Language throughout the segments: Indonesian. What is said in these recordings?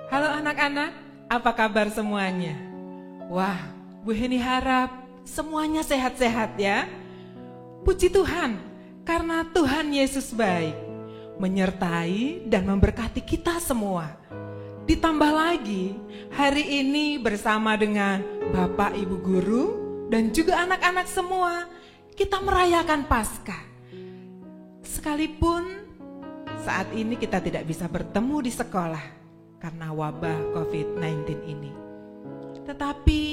Halo anak-anak, apa kabar semuanya? Wah, Bu Heni harap semuanya sehat-sehat ya. Puji Tuhan, karena Tuhan Yesus baik, menyertai dan memberkati kita semua. Ditambah lagi, hari ini bersama dengan Bapak Ibu Guru dan juga anak-anak semua, kita merayakan Paskah. Sekalipun saat ini kita tidak bisa bertemu di sekolah karena wabah COVID-19 ini. Tetapi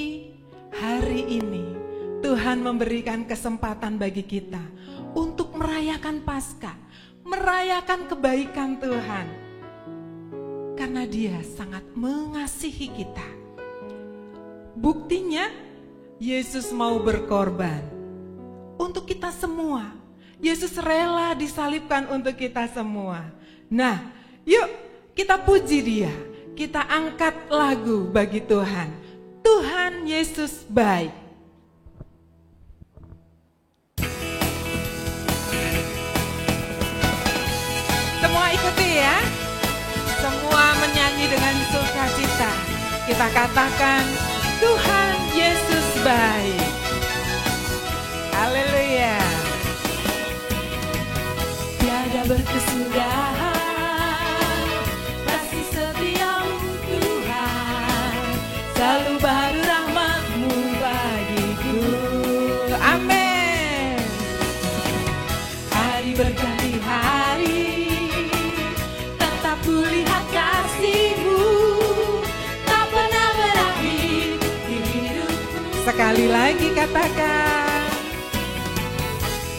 hari ini Tuhan memberikan kesempatan bagi kita untuk merayakan Paskah, merayakan kebaikan Tuhan. Karena Dia sangat mengasihi kita. Buktinya, Yesus mau berkorban untuk kita semua. Yesus rela disalibkan untuk kita semua. Nah, yuk kita puji Dia. Kita angkat lagu bagi Tuhan. Tuhan Yesus baik. Semua ikuti ya. Semua menyanyi dengan sukacita. Kita katakan, Tuhan Yesus baik. Haleluya. Tiada berkesudahan kasih setiamu Tuhan, selalu baru rahmat-Mu bagiku. Amin. Hari berganti hari, tetap kulihat kasih-Mu, tak pernah berakhir di hidupku. Sekali lagi katakan,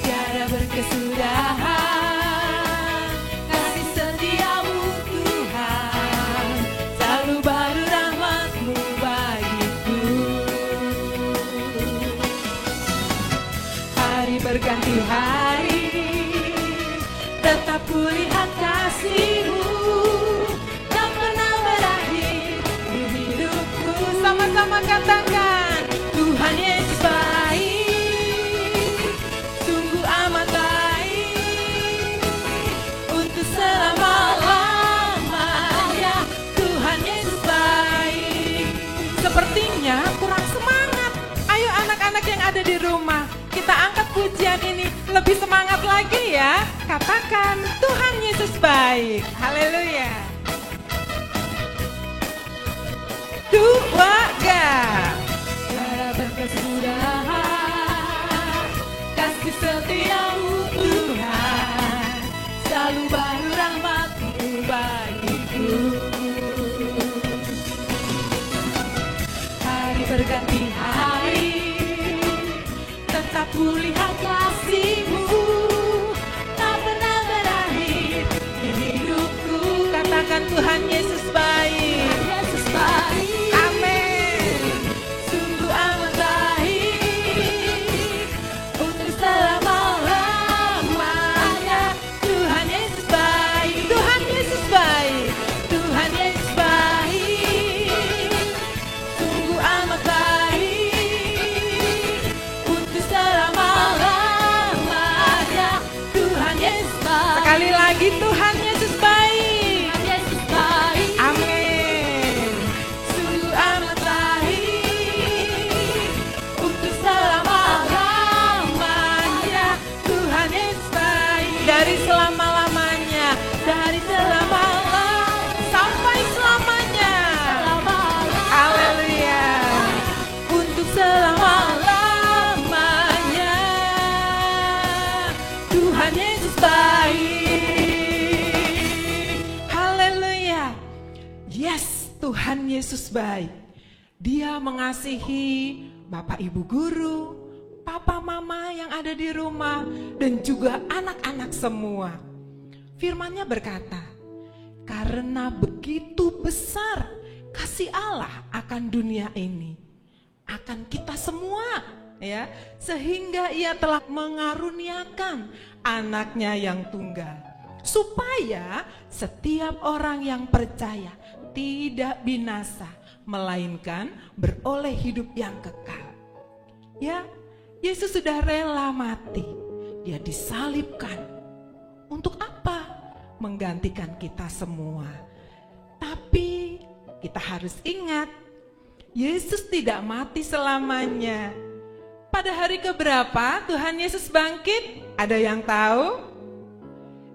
Tiada berkesudahan kasih setiamu Tuhan, selalu baru rahmat-Mu bagiku. Hari berganti hari, tetap kulihat kasih-Mu, tak pernah berakhir di hidupku. sama-sama katakan, Tuhan Yesus baik, sungguh amat baik, untuk selama-lamanya. Tuhan Yesus baik. sepertinya kurang semangat. Ayo anak-anak yang ada di rumah, kita angkat pujian ini lebih semangat lagi ya. Katakan, Tuhan Yesus baik. Haleluya. Dua, Tiada berkesudahan kasih setiamu Tuhan, selalu baru rahmat-Mu bagiku. Hari berganti hari, tetap kulihat kasih-Mu, tak pernah berakhir di hidupku. Katakan, Tuhan Yesus baik. Yesus baik. Amin. Sungguh amat baik, untuk selama-lamanya. Tuhan Yesus baik. Tuhan Yesus baik. Tuhan Yesus baik, sungguh amat baik, untuk selama-lamanya. Tuhan Yesus baik. Sekali lagi, Tuhan Yesus baik. Tuhan Yesus baik. Amin. Sungguh amat baik, untuk selama-lamanya. Tuhan Yesus baik. Dari selama-lamanya Dari selama-lamanya sampai selamanya. Haleluya. Untuk selama-lamanya. Tuhan Yesus baik. Haleluya. Yes, Tuhan Yesus baik. Dia mengasihi Bapak Ibu Guru, Papa Mama yang ada di rumah, dan juga anak-anak semua. Firman-Nya berkata, karena begitu besar kasih Allah akan dunia ini, akan kita semua, ya, sehingga Ia telah mengaruniakan anaknya yang tunggal, supaya setiap orang yang percaya tidak binasa, melainkan beroleh hidup yang kekal. Ya, Yesus sudah rela mati. Dia disalibkan. Untuk apa? Menggantikan kita semua. Tapi kita harus ingat, Yesus tidak mati selamanya. Pada hari keberapa Tuhan Yesus bangkit? Ada yang tahu?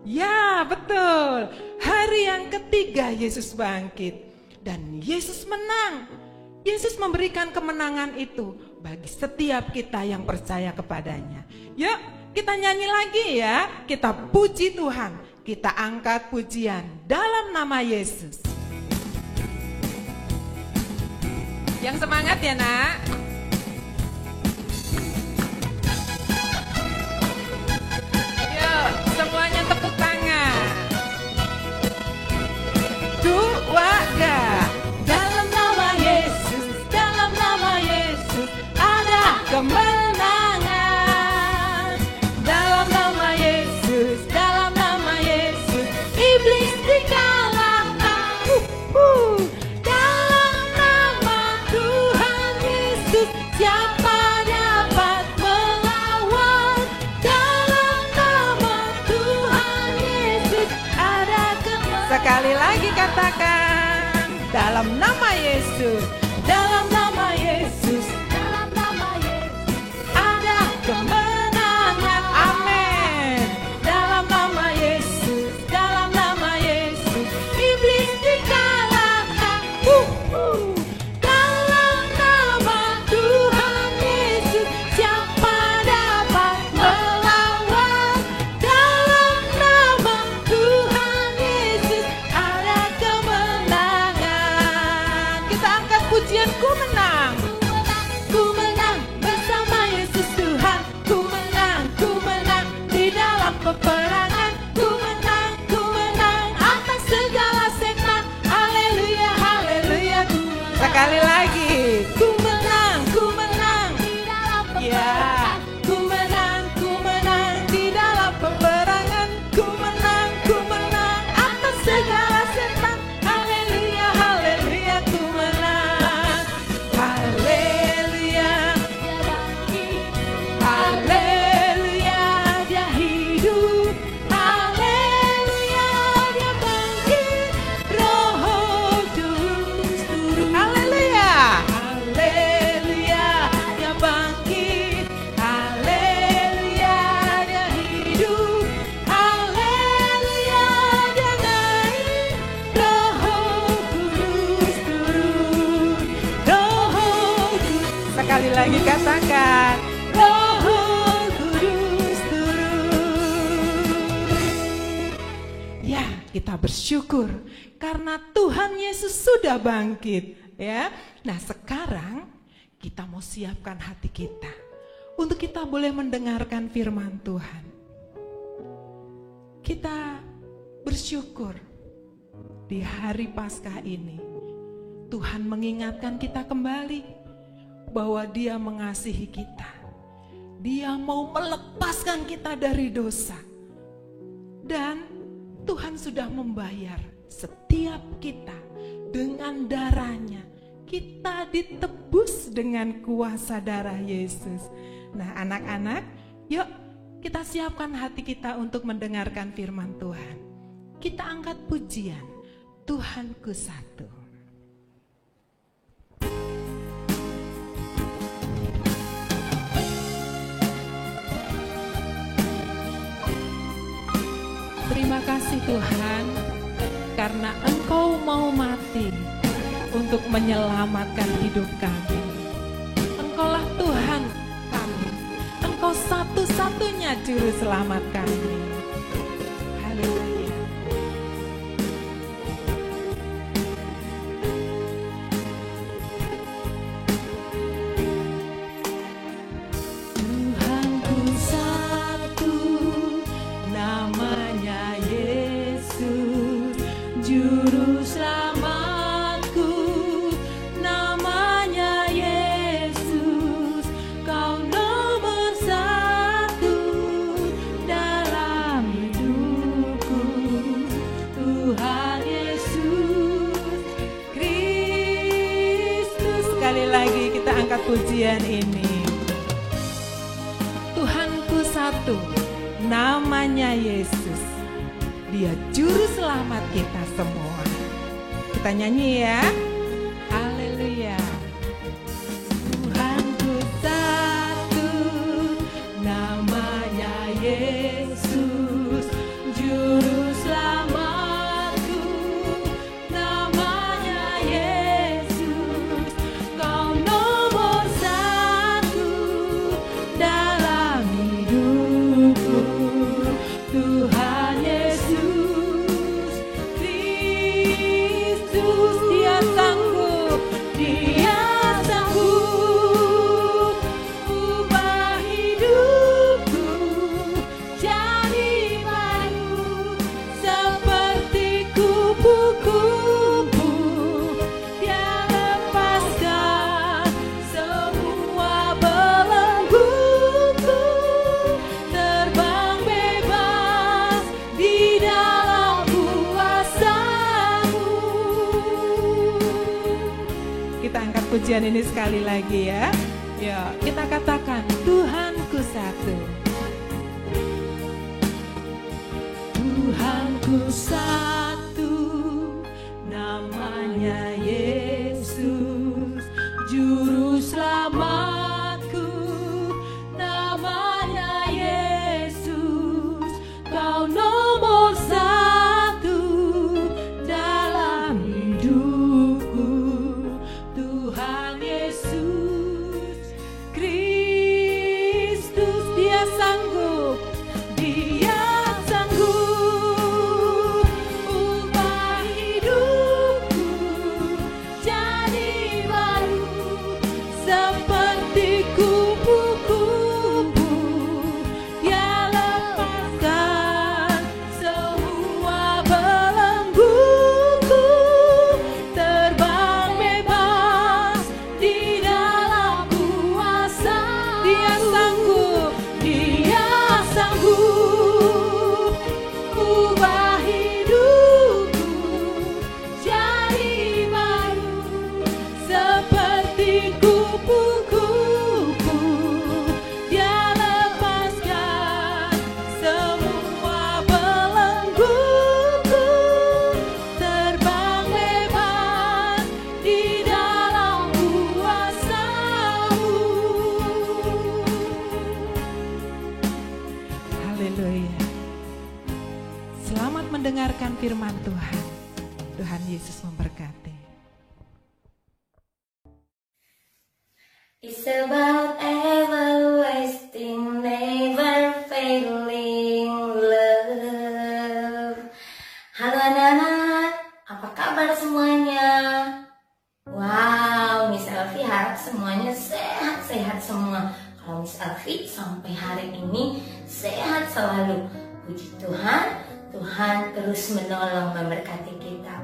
Ya, betul. Hari yang ketiga Yesus bangkit. Dan Yesus menang. Yesus memberikan kemenangan itu bagi setiap kita yang percaya kepadanya. Yuk, kita nyanyi lagi ya. Kita puji Tuhan. Kita angkat pujian dalam nama Yesus. Yang semangat ya, Nak. Yuk, semuanya tepuk tangan. Keluarga. Dalam nama Yesus, dalam nama Yesus ada kemenangan. Dalam nama Yesus, dalam nama Yesus iblis dikalahkan. Dalam nama Tuhan Yesus siapa dapat melawan? Dalam nama Tuhan Yesus ada kemenangan. Sekali lagi katakan, dalam nama Yesus, Dalam nama Yesus, dalam nama Yesus ada kemenangan. amin. Dalam nama Yesus, dalam nama Yesus iblis dikalahkan. Dalam nama Tuhan Yesus siapa dapat melawan? Dalam nama Tuhan Yesus ada kemenangan. Kita angkat pujian ku menang. Ku menang bersama Yesus Tuhan. Ku menang di dalam peperangan. Ku menang atas segala setan. Haleluya, haleluya. Ku menang. Sekali lagi. Ku menang Ya. di dalam peperangan. Ku menang di dalam peperangan. Ku menang atas segala setan. Haleluya, haleluya. Ku menang. Haleluya. Haleluya, dia hidup. Haleluya, dia bangkit. Roh Kudus turun. Haleluya. Haleluya, dia bangkit. Haleluya, dia hidup. Haleluya, dia naik. Roh Kudus turun. Roh Kudus. Sekali lagi katakan, Roh Kudus turun. ya, kita bersyukur karena Tuhan Yesus sudah bangkit, ya. Nah, sekarang kita mau siapkan hati kita untuk kita boleh mendengarkan firman Tuhan. Kita bersyukur di hari Paskah ini Tuhan mengingatkan kita kembali bahwa Dia mengasihi kita. Dia mau melepaskan kita dari dosa. Dan Tuhan sudah membayar setiap kita dengan darahnya. Kita ditebus dengan kuasa darah Yesus. Nah, anak-anak, yuk kita siapkan hati kita untuk mendengarkan firman Tuhan. Kita angkat pujian, Tuhanku satu. Terima kasih Tuhan, karena Engkau mau mati untuk menyelamatkan hidup kami. Engkaulah Tuhan kami, Engkau satu-satunya juru selamat kami. Haleluya. Tuhanku satu, namanya Yesus, Juru Selamatku, namanya Yesus, Kau nomor satu dalam hidupku. Tuhan Yesus Kristus. Sekali lagi kita angkat pujian ini. Tuhanku satu, namanya Yesus. Dia juru selamat kita semua. kita nyanyi ya. Haleluya. Tuhanku satu, namanya Yesus, Juru Selamatku, namanya Yesus, Kau nomor satu dalam hidupku. Tuhan Yesus Kristus, Dia sanggup ubah hidupku jadi baru seperti kupu-kupu. Dia lepaskan semua belengguku, terbang bebas di dalam kuasa-Mu. Kita angkat pujian ini sekali lagi ya. Ya, kita katakan Tuhanku satu. Tuhanku satu, namanya Yesus, Juru Selamatku, namanya Yesus, Kau nomor satu dalam hidupku. Tuhan Yesus Kristus, Dia sanggup ubah hidupku jadi baru seperti kupu-kupu. Dia lepaskan semua belengguku, terbang bebas di dalam kuasa. Dia sanggup ubah hidupku jadi baru seperti kupu-kupu. Dia lepaskan semua belengguku, terbang bebas di dalam kuasa-Mu. Haleluya. Selamat mendengarkan firman Tuhan. Tuhan Yesus memberkati. It's about everlasting, never failing love. Halo anak-anak, apa kabar semuanya? Wow, Miss Elvi harap semuanya sehat-sehat semua. Kalau Miss Elvi sampai hari ini sehat selalu. Puji Tuhan, Tuhan terus menolong memberkati kita.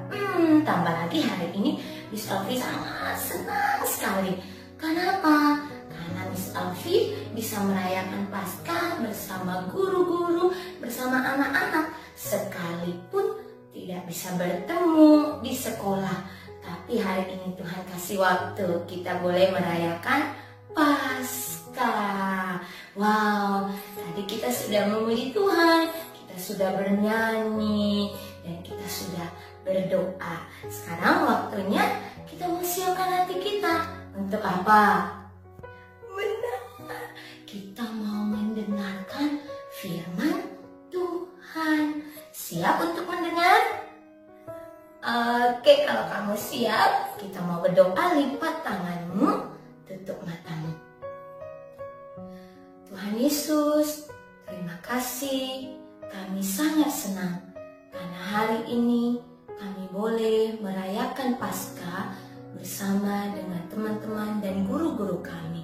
Tambah lagi hari ini Miss Elvi sangat senang sekali. Kenapa? Karena Miss Elvi bisa merayakan Paskah bersama guru-guru, bersama anak-anak, sekalipun tidak bisa bertemu di sekolah. Tapi hari ini Tuhan kasih waktu kita boleh merayakan Paskah. Wow, tadi kita sudah memuji Tuhan, kita sudah bernyanyi, dan kita sudah berdoa. Sekarang waktunya kita mau siapkan hati kita. Untuk apa? Benar, kita mau mendengarkan firman Tuhan. Siap untuk mendengar? Oke, kalau kamu siap, kita mau berdoa. Lipat tanganmu, tutup matamu. Tuhan Yesus, terima kasih. Kami sangat senang karena hari ini kami boleh merayakan Paskah bersama dengan teman-teman dan guru-guru kami.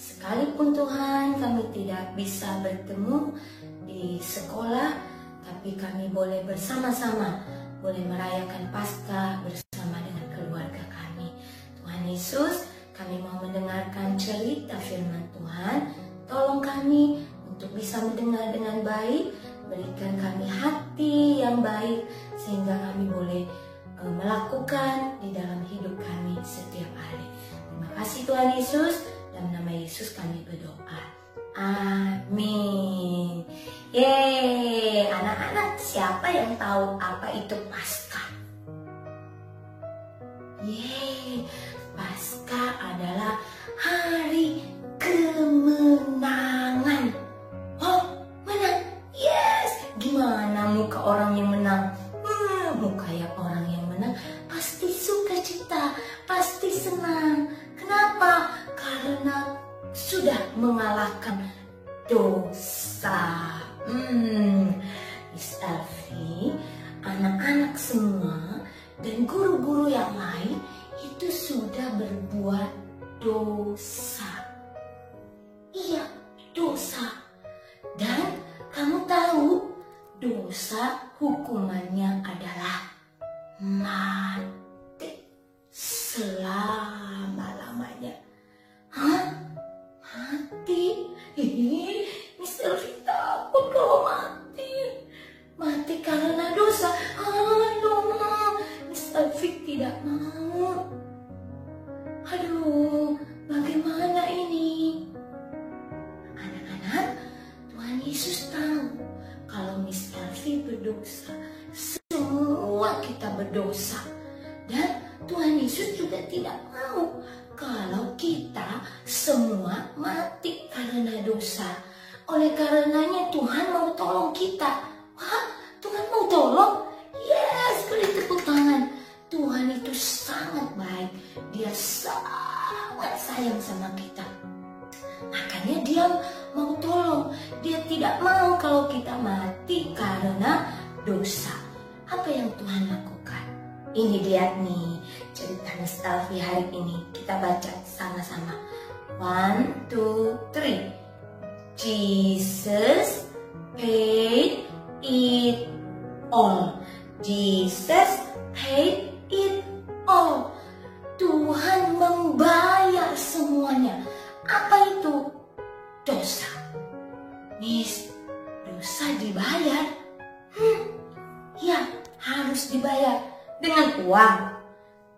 Sekalipun Tuhan kami tidak bisa bertemu di sekolah, tapi kami boleh bersama-sama, boleh merayakan Paskah bersama dengan keluarga kami. Tuhan Yesus, kami mau mendengarkan cerita firman Tuhan. Tolong kami untuk bisa mendengar dengan baik, berikan kami hati yang baik, sehingga kami boleh melakukan di dalam hidup kami setiap hari. Terima kasih Tuhan Yesus, dalam nama Yesus kami berdoa. Amin. Yeay, anak-anak, siapa yang tahu apa itu Paskah? Yeay, Paskah adalah hari kemenangan. Oh, menang? Yes! Gimana muka orang yang menang? Muka yang orang yang menang pasti sukacita, pasti senang. Kenapa? Karena sudah mengalahkan dosa. Miss Elvi, anak-anak semua dan guru-guru yang lain itu sudah berbuat dosa. Iya, dosa. Dan kamu tahu, dosa hukumannya adalah mati selama-lamanya. Hah? Mati? Miss Elvi takut kalau mati. Mati karena dosa. Aduh, Miss Elvi tidak mau. Aduh, bagaimana ini? Anak-anak, Tuhan Yesus tahu kalau Miss Elvi berdosa. Semua kita berdosa. Dan Tuhan Yesus juga tidak mau kalau kita semua mati karena dosa. Oleh karenanya Tuhan mau tolong kita. Wah, Tuhan mau tolong? Yes, beri tepuk tangan. Tuhan itu sangat baik. Dia sangat sayang sama kita. Makanya dia mau tolong. Dia tidak mau kalau kita mati karena dosa. Apa yang Tuhan lakukan? Ini dia nih cerita Miss Elvi hari ini. Kita baca sama-sama. 1, 2, 3. Jesus paid it all. Jesus paid it all. Tuhan membayar semuanya. Apa itu? Dosa. Miss, dosa dibayar? Ya, harus dibayar. Dengan uang?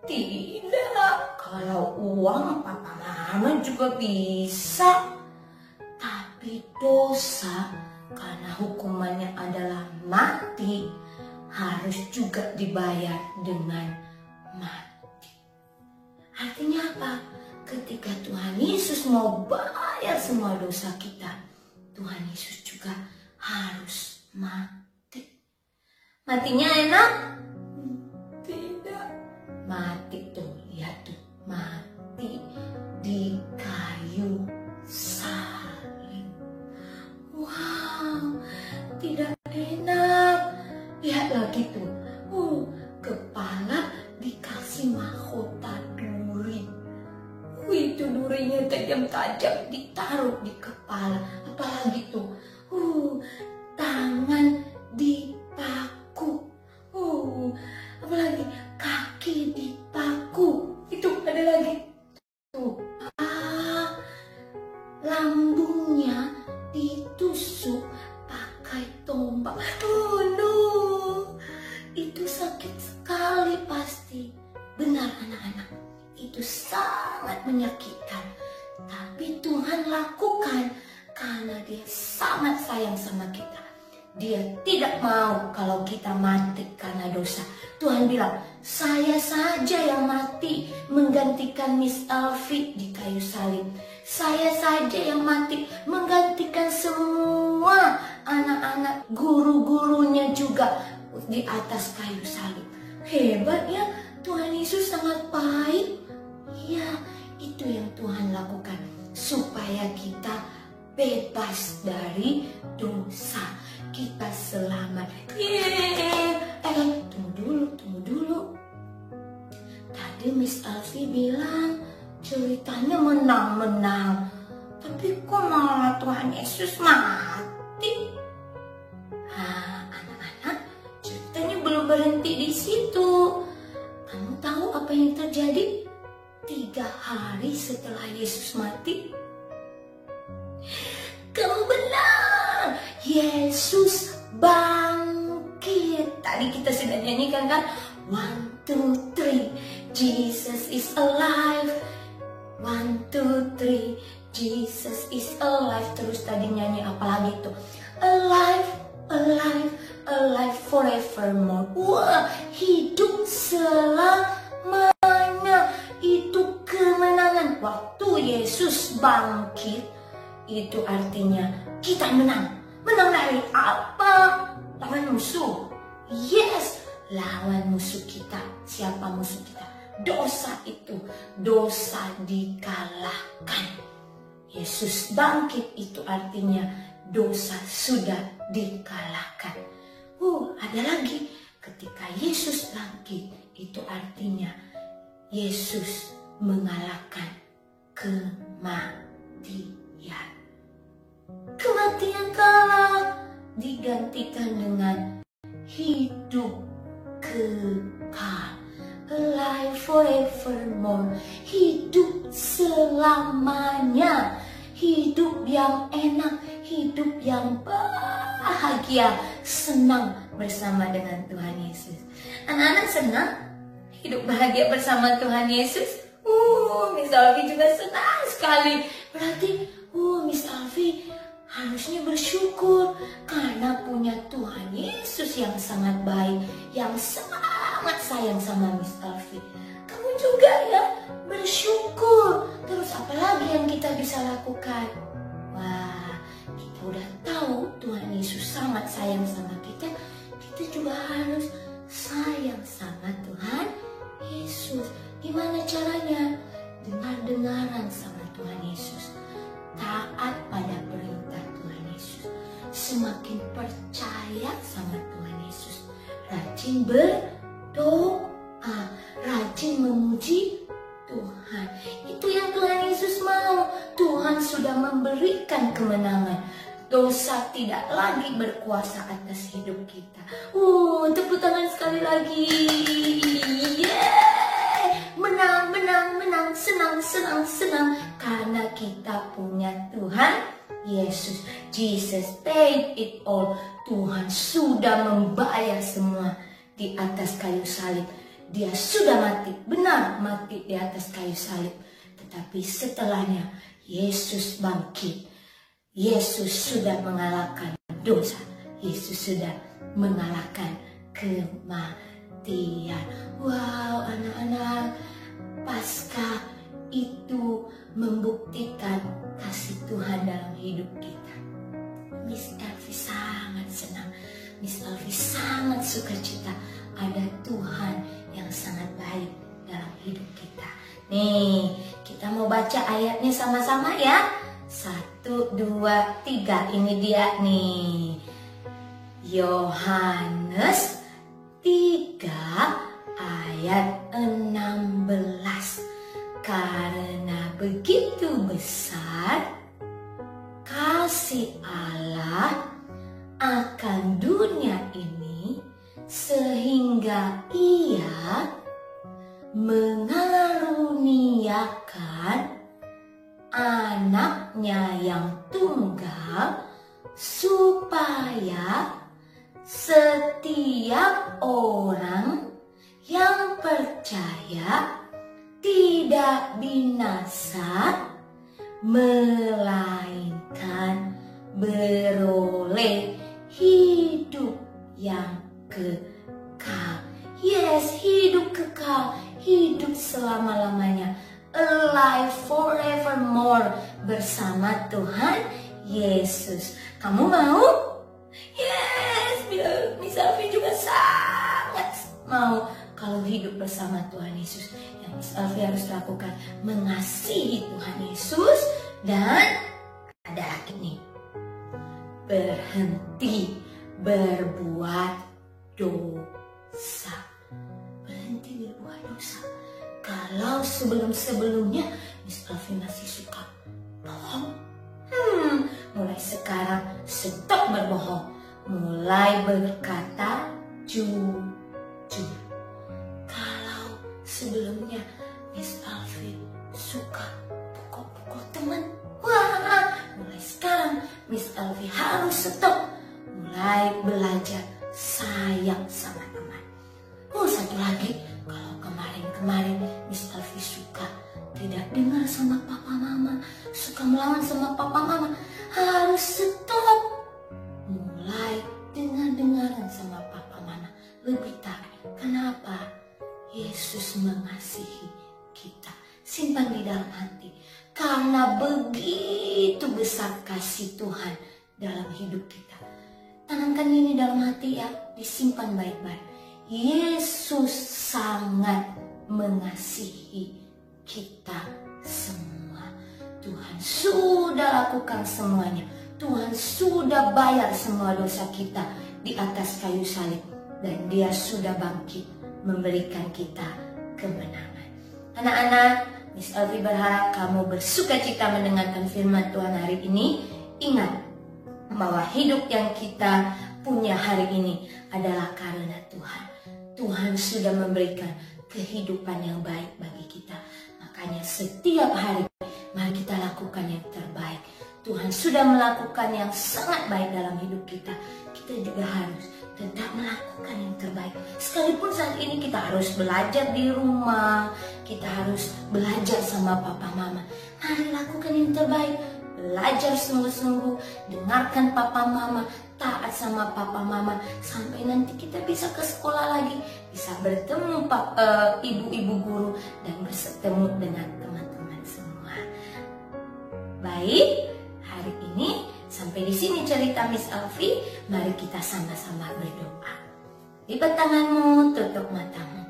Tidak. Kalau uang papa mama juga bisa. Tapi dosa, karena hukumannya adalah mati, harus juga dibayar dengan mati. Artinya apa? Ketika Tuhan Yesus mau bayar semua dosa kita, Tuhan Yesus juga harus mati. Matinya enak? Tidak. Mati tuh, lihat tuh, mati di kayu salib. Wow, tidak enak. Lihat lagi tuh, kepala dikasih mahkota duri. Itu durinya tajam-tajam ditaruh di kepala. Apalagi tuh, tangan dipaku. Apalagi kaki dipaku. Itu ada lagi tuh, lambungnya ditusuk pakai tombak. No, itu sakit sekali pasti. Benar anak-anak, itu sangat menyakitkan. Tapi Tuhan lakukan karena Dia sangat sayang sama kita. Dia tidak mau kalau kita mati karena dosa. Tuhan bilang, saya saja yang mati menggantikan Miss Elvi di kayu salib. Saya saja yang mati menggantikan semua anak-anak guru-gurunya juga di atas kayu salib. Hebat ya, Tuhan Yesus sangat baik. Ya, itu yang Tuhan lakukan supaya kita bebas dari dosa. Kita selamat. Tunggu dulu. Tadi Miss Elvi bilang ceritanya menang-menang. Tapi kok malah Tuhan Yesus mati? Anak-anak, ceritanya belum berhenti di situ. Kamu tahu apa yang terjadi? 3 hari setelah Yesus mati, kamu benar, Yesus bangkit. Tadi kita sudah nyanyikan kan? 1, 2, 3, Jesus is alive. 1, 2, 3, Jesus is alive. Terus tadi nyanyi apa lagi tuh? Alive, alive, alive forevermore. Wah, hidup selamanya. bangkit, itu artinya kita menang. Menang dari apa? Lawan musuh. Yes, lawan musuh kita. Siapa musuh kita? Dosa itu. Dosa dikalahkan. Yesus bangkit itu artinya dosa sudah dikalahkan. Ada lagi. Ketika Yesus bangkit itu artinya Yesus mengalahkan kematian. Kematian kalah digantikan dengan hidup kekal. Alive forevermore. Hidup selamanya. Hidup yang enak, hidup yang bahagia, senang bersama dengan Tuhan Yesus. Anak-anak senang hidup bahagia bersama Tuhan Yesus? Miss Alfi juga senang sekali. Berarti, Miss Alfi harusnya bersyukur karena punya Tuhan Yesus yang sangat baik, yang sangat sayang sama Miss Alfi. Kamu juga ya bersyukur. Terus apa lagi yang kita bisa lakukan? Wah, kita udah tahu Tuhan Yesus sangat sayang sama kita. Kita juga harus sayang sama Tuhan Yesus. Gimana caranya? Dengar-dengaran sama Tuhan Yesus. Taat pada perintah Tuhan Yesus. Semakin percaya sama Tuhan Yesus. Rajin berdoa. Rajin memuji Tuhan. Itu yang Tuhan Yesus mau. Tuhan sudah memberikan kemenangan. Dosa tidak lagi berkuasa atas hidup kita. Tepuk tangan sekali lagi. Menang, menang, menang. Senang, senang, senang. Karena kita punya Tuhan Yesus. Jesus paid it all. Tuhan sudah membayar semua di atas kayu salib. Dia sudah mati, benar mati di atas kayu salib. Tetapi setelahnya Yesus bangkit. Yesus sudah mengalahkan dosa. Yesus sudah mengalahkan kematian. Wow, anak-anak, Paskah itu membuktikan kasih Tuhan dalam hidup kita. Miss Alfi sangat senang. Miss Alfi sangat sukacita ada Tuhan yang sangat baik dalam hidup kita. Nih, kita mau baca ayatnya sama-sama ya. 1, 2, 3. Ini dia nih. Yohanes 3 ayat 16. Karena begitu besar kasih Allah akan dunia ini, sehingga Ia mengaruniakan anaknya yang tunggal, supaya setiap orang yang percaya tidak binasa, melainkan beroleh hidup yang kekal. Yes, hidup kekal, hidup selama-lamanya. Alive forevermore bersama Tuhan Yesus. Kamu mau? Yes, Miss Alfi juga sangat mau kalau hidup bersama Tuhan Yesus. Yang Miss Alfi harus lakukan mengasihi Tuhan Yesus dan ada lagi nih, berhenti berbuat dosa. Berhenti berbuat dosa. Kalau sebelum-sebelumnya Miss Alfi masih suka bohong, mulai sekarang stop berbohong. Mulai berkata jujur. Kalau sebelumnya Miss Alfi suka pukul-pukul teman, mulai sekarang Miss Alfi harus stop. Mulai belajar sayang sama teman. Satu lagi, kalau kemarin Miss Alfi suka tidak dengar sama papa mama, suka melawan sama papa mama, harus stop. Mulai dengar-dengaran sama papa mama, lebih taat. Kenapa? Yesus mengasihi kita. simpan di dalam hati. Karena begitu besar kasih Tuhan dalam hidup kita. Tanamkan ini dalam hati ya, disimpan baik-baik. Yesus sangat mengasihi kita semua. Tuhan sudah lakukan semuanya. Tuhan sudah bayar semua dosa kita di atas kayu salib. Dan Dia sudah bangkit memberikan kita kemenangan. Anak-anak, Miss Elvi berharap kamu bersuka cita mendengarkan firman Tuhan hari ini. Ingat bahwa hidup yang kita punya hari ini adalah karena Tuhan. Tuhan sudah memberikan kehidupan yang baik bagi kita. Makanya setiap hari mari kita lakukan yang terbaik. Tuhan sudah melakukan yang sangat baik dalam hidup kita. Kita juga harus tetap melakukan yang terbaik. Sekalipun saat ini kita harus belajar di rumah, kita harus belajar sama papa mama. Mari lakukan yang terbaik. Belajar sungguh-sungguh, dengarkan papa mama, taat sama papa mama, sampai nanti kita bisa ke sekolah lagi, bisa bertemu ibu-ibu guru dan bertemu dengan teman-teman semua. Baik, hari ini sampai di sini cerita Miss Elvi. Mari kita sama-sama berdoa. Lipat tanganmu, tutup matamu.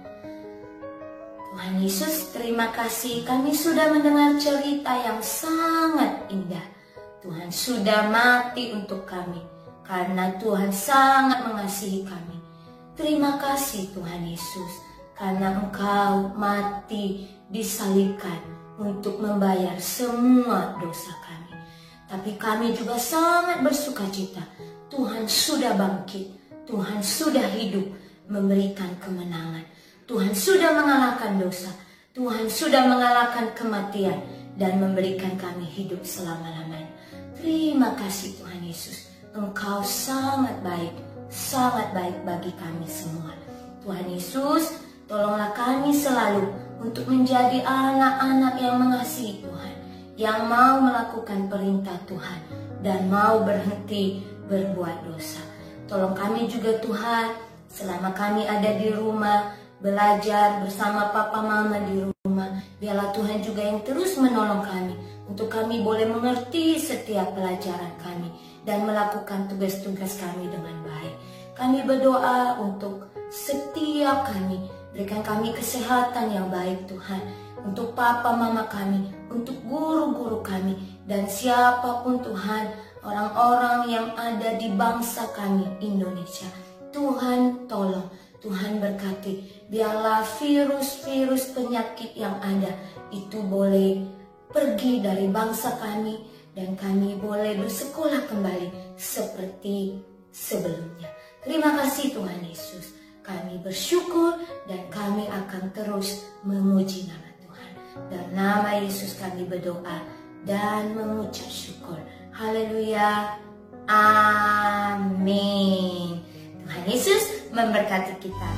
Tuhan Yesus, terima kasih kami sudah mendengar cerita yang sangat indah. Tuhan sudah mati untuk kami karena Tuhan sangat mengasihi kami. Terima kasih Tuhan Yesus karena Engkau mati disalibkan untuk membayar semua dosa kami. Tapi kami juga sangat bersuka cita. Tuhan sudah bangkit, Tuhan sudah hidup memberikan kemenangan. Tuhan sudah mengalahkan dosa, Tuhan sudah mengalahkan kematian dan memberikan kami hidup selama-lamanya. Terima kasih Tuhan Yesus, Engkau sangat baik bagi kami semua. Tuhan Yesus, tolonglah kami selalu untuk menjadi anak-anak yang mengasihi Tuhan, yang mau melakukan perintah Tuhan dan mau berhenti berbuat dosa. Tolong kami juga Tuhan, selama kami ada di rumah, belajar bersama papa mama di rumah, biarlah Tuhan juga yang terus menolong kami untuk kami boleh mengerti setiap pelajaran kami dan melakukan tugas-tugas kami dengan baik. Kami berdoa untuk setiap kami, berikan kami kesehatan yang baik Tuhan, untuk papa mama kami, untuk guru-guru kami, dan siapapun Tuhan, orang-orang yang ada di bangsa kami Indonesia. Tuhan tolong, Tuhan berkati, biarlah virus-virus penyakit yang ada itu boleh pergi dari bangsa kami dan kami boleh bersekolah kembali seperti sebelumnya. Terima kasih Tuhan Yesus, kami bersyukur dan kami akan terus memuji nama Tuhan. Dalam nama Yesus kami berdoa dan mengucap syukur. Haleluya, amin. Tuhan Yesus memberkati kita.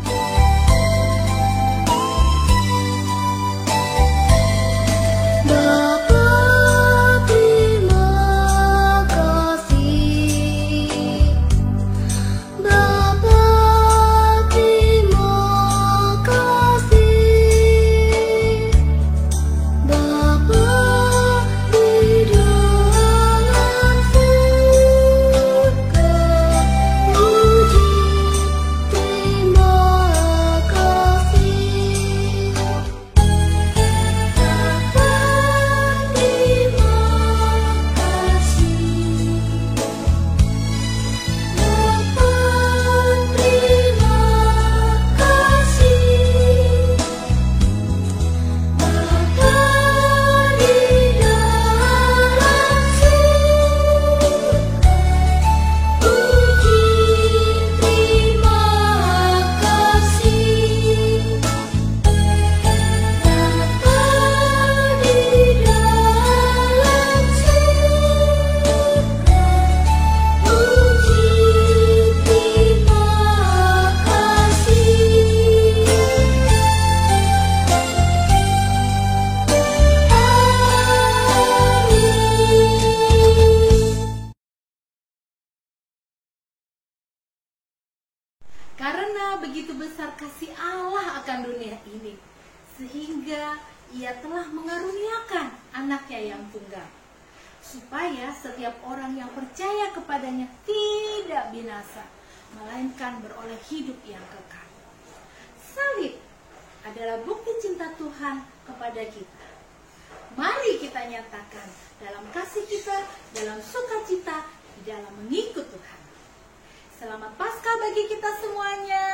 sehingga Ia telah mengaruniakan anaknya yang tunggal, supaya setiap orang yang percaya kepadanya tidak binasa, melainkan beroleh hidup yang kekal. Salib adalah bukti cinta Tuhan kepada kita. Mari kita nyatakan dalam kasih kita, dalam sukacita, di dalam mengikut Tuhan. Selamat Paskah bagi kita semuanya.